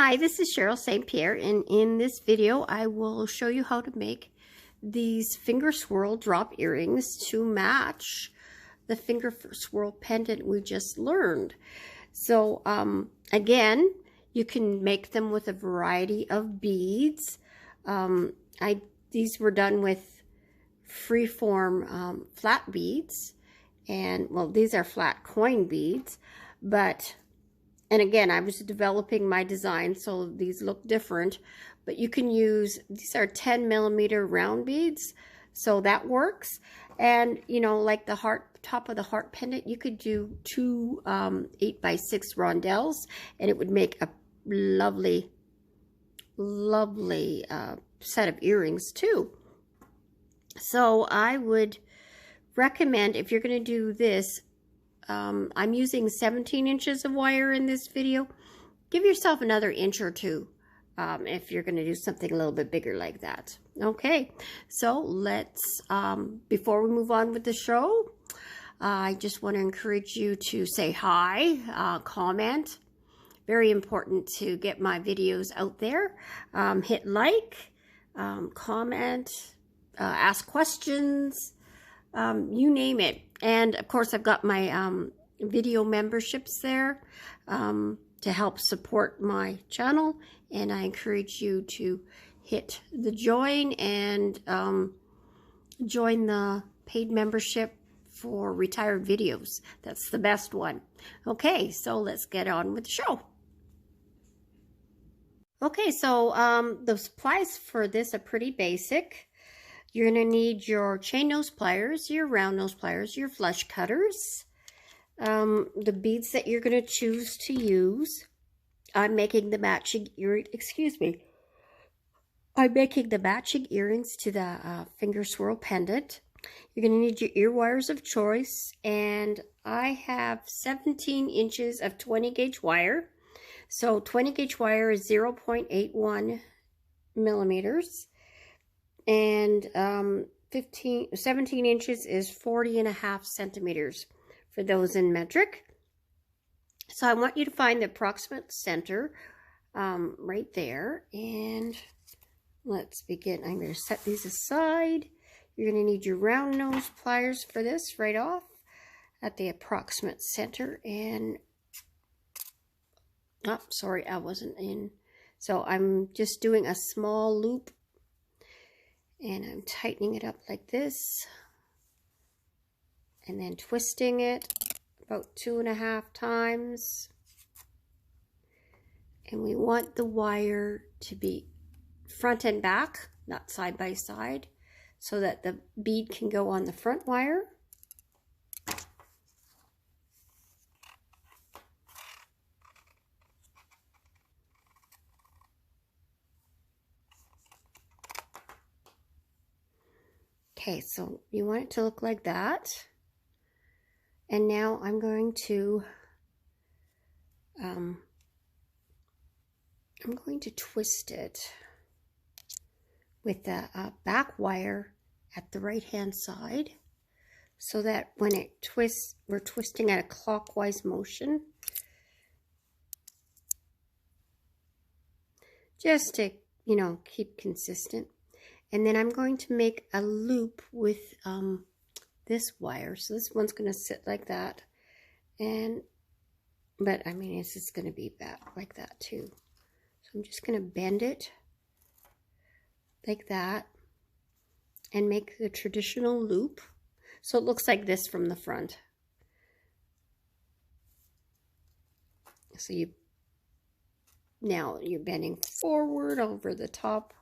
Hi, this is Cheryl St.Pierre, and in this video I will show you how to make these finger swirl drop earrings to match the finger swirl pendant we just learned. So again, you can make them with a variety of beads. These were done with freeform flat beads, and well, these are flat coin beads, and again, I was developing my design, so these look different, but you can use, these are 10mm round beads, so that works. And, you know, like the heart, top of the heart pendant, you could do two 8x6 rondelles, and it would make a lovely, lovely set of earrings too. So I would recommend, if you're going to do this, I'm using 17 inches of wire in this video. Give yourself another inch or two if you're going to do something a little bit bigger like that. Okay, so let's, before we move on with the show, I just want to encourage you to say hi, comment. Very important to get my videos out there. Hit like, comment, ask questions, you name it. And of course, I've got my video memberships there to help support my channel, and I encourage you to hit the join and join the paid membership for retired videos. That's the best one. Okay, so let's get on with the show. Okay, so the supplies for this are pretty basic. You're going to need your chain nose pliers, your round nose pliers, your flush cutters, the beads that you're going to choose to use. I'm making the matching I'm making the matching earrings to the finger swirl pendant. You're going to need your ear wires of choice, and I have 17 inches of 20 gauge wire. So 20 gauge wire is 0.81 millimeters. And 17 inches is 40.5 centimeters for those in metric. So I want you to find the approximate center right there. And let's begin. I'm going to set these aside. You're going to need your round nose pliers for this right off at the approximate center. And, oh, sorry, I wasn't in. So I'm just doing a small loop. And I'm tightening it up like this, and then twisting it about 2.5 times. And we want the wire to be front and back, not side by side, so that the bead can go on the front wire. Okay, so you want it to look like that. And now I'm going to twist it with the back wire at the right hand side, so that when it twists, we're twisting at a clockwise motion, just to, you know, keep consistent. And then I'm going to make a loop with this wire. So this one's going to sit like that. But I mean, this is going to be back like that too. So I'm just going to bend it like that and make the traditional loop. So it looks like this from the front. So now you're bending forward over the top,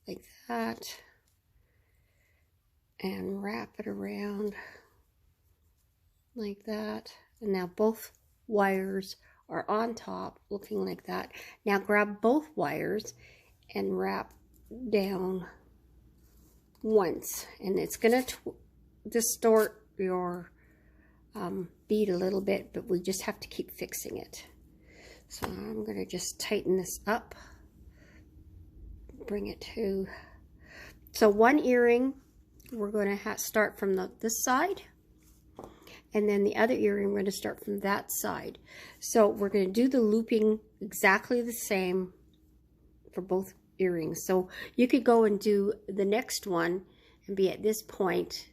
like that, and wrap it around like that. And now both wires are on top, looking like that. Now grab both wires and wrap down once, and it's gonna distort your bead a little bit, but we just have to keep fixing it. So I'm gonna just tighten this up, bring it to, so one earring, we're going to start from this side, and then the other earring, we're going to start from that side. So we're going to do the looping exactly the same for both earrings. So you could go and do the next one and be at this point.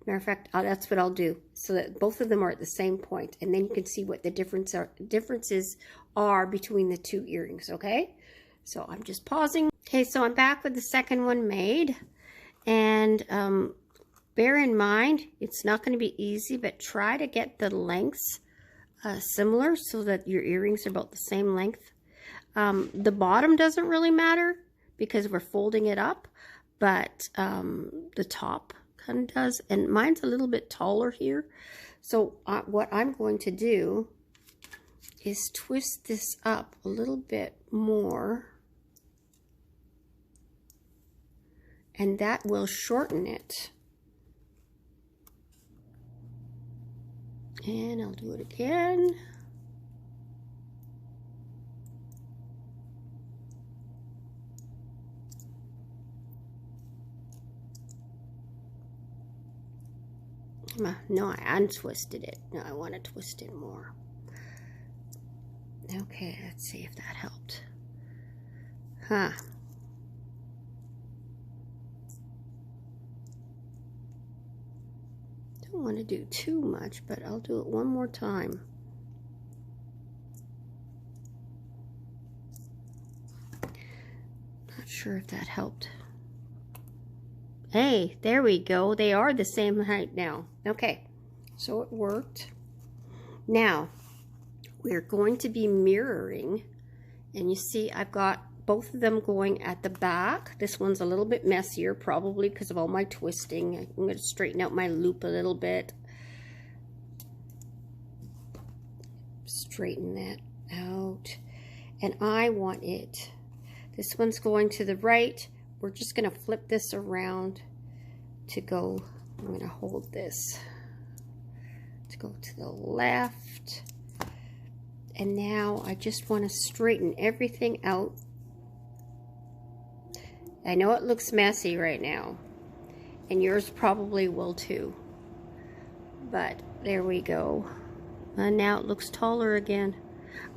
Matter of fact, that's what I'll do, so that both of them are at the same point, and then you can see what the differences are between the two earrings, okay? So I'm just pausing. Okay, so I'm back with the second one made, and bear in mind, it's not going to be easy, but try to get the lengths similar so that your earrings are about the same length. The bottom doesn't really matter because we're folding it up, but the top kind of does, and mine's a little bit taller here. So what I'm going to do is twist this up a little bit more, and that will shorten it. And I'll do it again. No, I untwisted it. No, I want to twist it more. Okay, let's see if that helped. Huh. Don't want to do too much, but I'll do it one more time. Not sure if that helped. Hey, there we go. They are the same height now. Okay, so it worked. Now, we're going to be mirroring, and you see I've got both of them going at the back. This one's a little bit messier, probably because of all my twisting. I'm going to straighten out my loop a little bit. Straighten that out. And I want it. This one's going to the right. We're just going to flip this around to go, I'm going to hold this to go to the left. And now I just want to straighten everything out. I know it looks messy right now, and yours probably will too. But there we go. And now it looks taller again.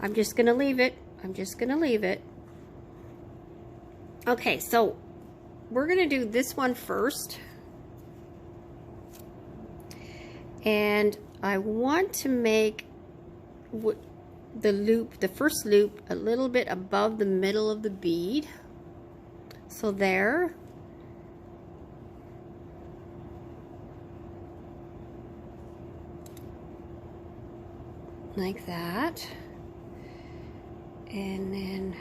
I'm just going to leave it. I'm just going to leave it. Okay, so we're going to do this one first. And I want to make the loop, the first loop, a little bit above the middle of the bead. So there. Like that. And then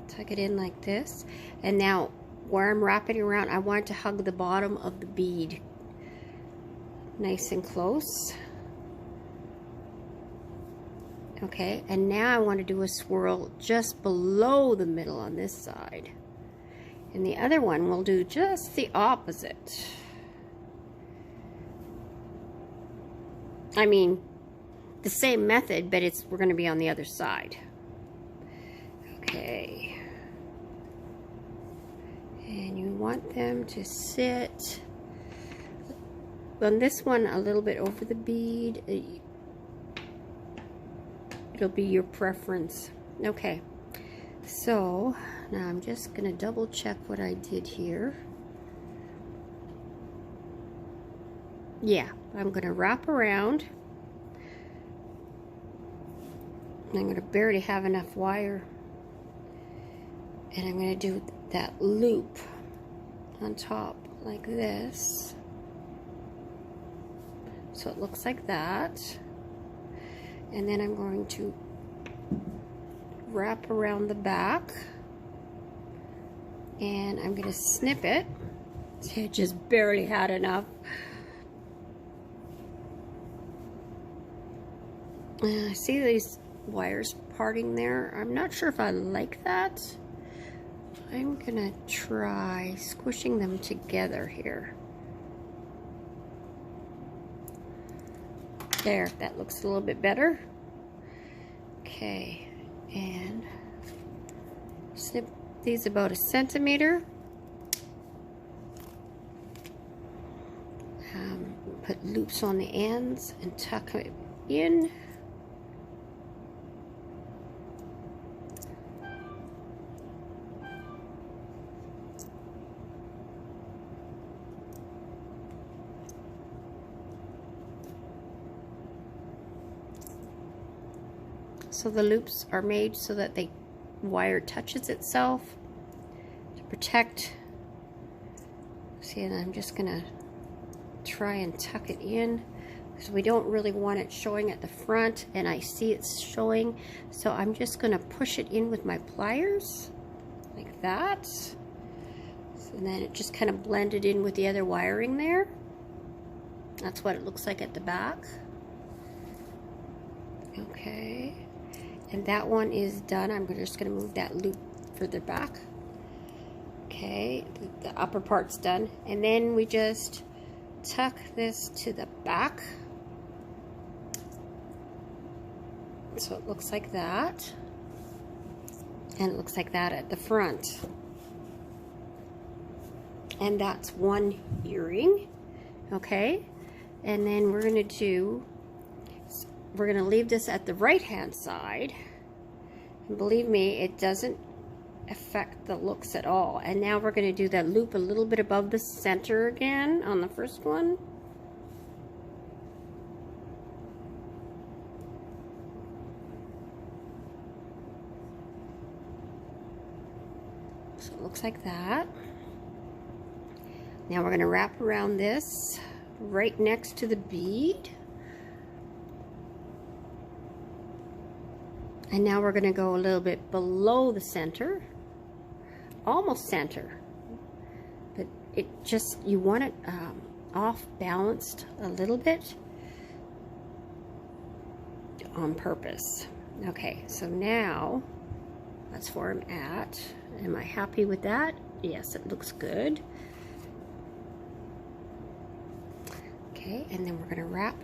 tuck it in like this. And now where I'm wrapping around, I want to hug the bottom of the bead nice and close. Okay, and now I want to do a swirl just below the middle on this side. And the other one will do just the opposite. I mean, the same method, but we're going to be on the other side. Okay. And you want them to sit on this one a little bit over the bead. It'll be your preference. Okay, so now I'm just going to double check what I did here. Yeah, I'm going to wrap around. I'm going to barely have enough wire. And I'm going to do that loop on top like this. So it looks like that. And then I'm going to wrap around the back. And I'm going to snip it. See, I just barely had enough. See these wires parting there? I'm not sure if I like that. I'm gonna try squishing them together here. There, that looks a little bit better. Okay, and snip these about 1 centimeter. Put loops on the ends and tuck it in. So the loops are made so that the wire touches itself to protect. See, and I'm just gonna try and tuck it in because we don't really want it showing at the front, and I see it's showing, so I'm just gonna push it in with my pliers like that. So then it just kind of blended in with the other wiring there. That's what it looks like at the back. Okay, and that one is done. I'm just gonna move that loop further back. Okay, the upper part's done, and then we just tuck this to the back, so it looks like that, and it looks like that at the front, and that's one earring. Okay, and then we're going to leave this at the right hand side, and believe me, it doesn't affect the looks at all. And now we're going to do that loop a little bit above the center again on the first one. So it looks like that. Now we're going to wrap around this right next to the bead. And now we're going to go a little bit below the center. Almost center, but it just, you want it off balanced a little bit on purpose. Okay, so now that's where I'm at. Am I happy with that? Yes, it looks good. Okay, and then we're going to wrap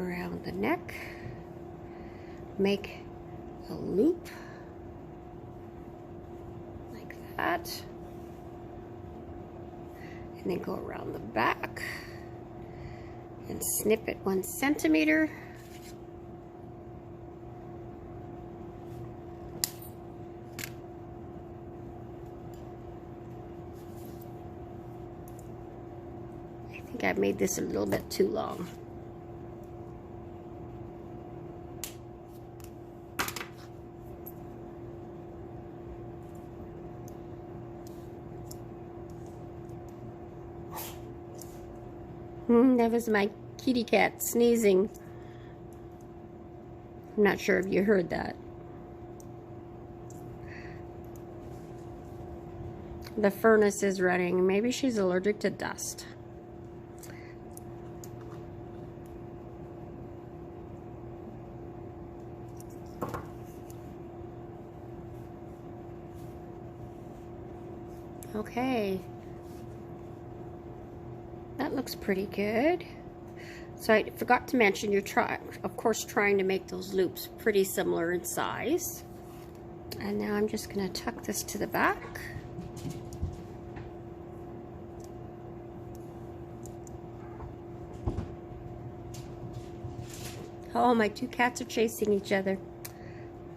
around the neck, make a loop that, and then go around the back and snip it 1 centimeter. I think I made this a little bit too long. That was my kitty cat sneezing. I'm not sure if you heard that. The furnace is running. Maybe she's allergic to dust. Okay. That looks pretty good. So I forgot to mention, you're of course trying to make those loops pretty similar in size. And now I'm just going to tuck this to the back. Oh, my 2 cats are chasing each other.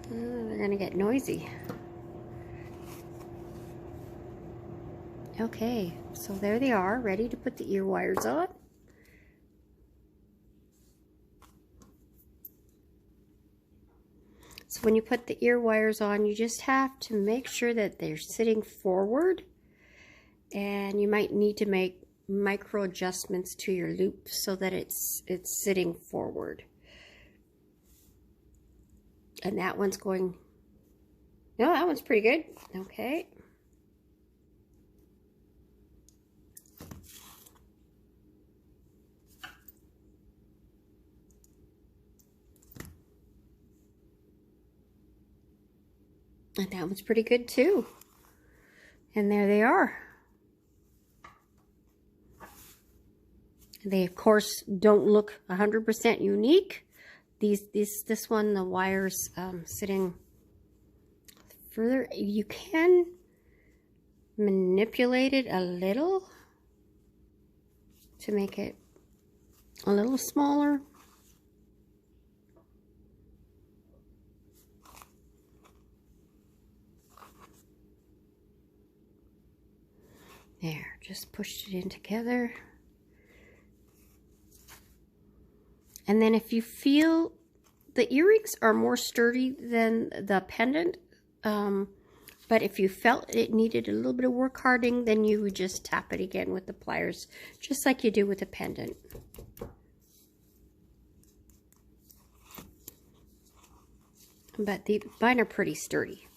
They're going to get noisy. Okay, so there they are, ready to put the ear wires on. So when you put the ear wires on, you just have to make sure that they're sitting forward, and you might need to make micro adjustments to your loop so that it's sitting forward. And that one's going, no, that one's pretty good. Okay. And that one's pretty good too. And there they are. They of course don't look 100% unique. This one, the wires sitting further. You can manipulate it a little to make it a little smaller. There, just pushed it in together. And then if you feel the earrings are more sturdy than the pendant, but if you felt it needed a little bit of work hardening, then you would just tap it again with the pliers, just like you do with a pendant. But mine are pretty sturdy.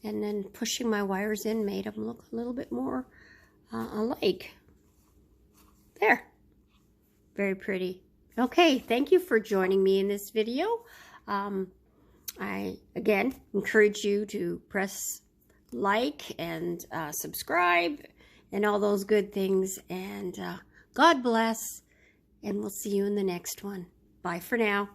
And then pushing my wires in made them look a little bit more alike. There. Very pretty. Okay, thank you for joining me in this video. I, again, encourage you to press like and subscribe and all those good things. And God bless. And we'll see you in the next one. Bye for now.